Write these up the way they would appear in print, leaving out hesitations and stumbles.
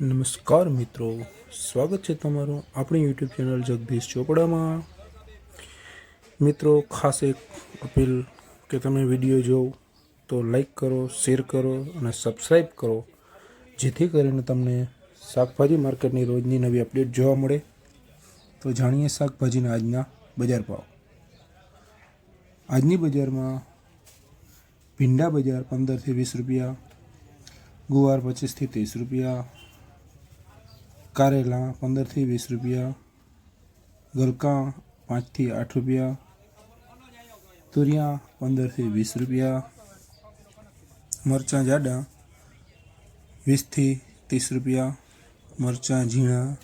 નમસ્કાર મિત્રો, સ્વાગત છે તમારું આપણી યુટ્યુબ ચેનલ જગદીશ ચોપડામાં। મિત્રો, ખાસ એક અપીલ કે તમે વિડીયો જોવો તો લાઈક કરો, શેર કરો અને સબસ્ક્રાઈબ કરો, જેથી કરીને તમને શાકભાજી માર્કેટની રોજની નવી અપડેટ જોવા મળે। તો જાણીએ શાકભાજીના આજના બજાર ભાવ। આજની બજારમાં ભીંડા બજાર 15 થી 20 રૂપિયા, ગુવાર 25 થી 30 રૂપિયા, कारेला 15 થી 20 रुपया, गलका 5 થી 8 रुपया, तुरिया 15 થી 20 रुपया, मरचा जाडा 20 થી 30 रुपया, मरचा झीणा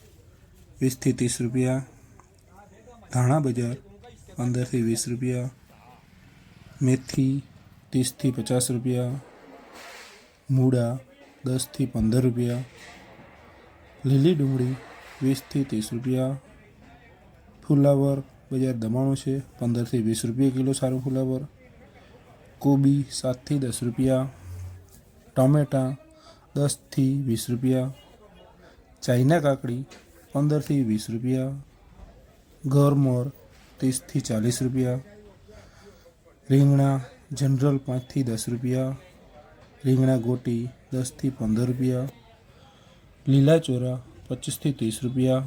20 થી 30 रुपया, धाणा बजार 15 થી 20 रुपया, मेथी 30 થી 50 रुपया, मूड़ा 10 થી 15 रुपया, લીલી ડુંગળી 20 થી 30 રૂપિયા, ફુલાવર બજાર દબાણો છે 15 થી 20 રૂપિયા કિલો સારું ફુલાવર, કોબી 7 થી 10 રૂપિયા, ટમેટા 10 થી 20 રૂપિયા, ચાઇના કાકડી 15 થી 20 રૂપિયા, ગરમર 30 થી 40 રૂપિયા, રીંગણા જનરલ 5 થી 10 રૂપિયા, રીંગણા ગોટી 10 થી 15 રૂપિયા, લીલા ચોरा 25 થી 30 રૂપિયા,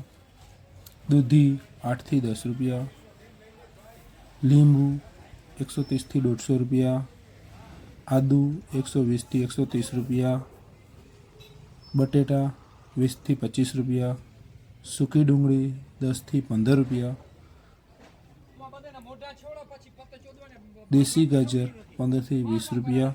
દૂધી 8 થી 10 રૂપિયા, લીંબુ 130 થી 150 રૂપિયા, આદુ 120 થી 130 રૂપિયા, બટેટા 20 થી 25 રૂપિયા, સૂકી ડુંગળી 10 થી 15 રૂપિયા, દેશી ગાજર 15 થી 20 રૂપિયા।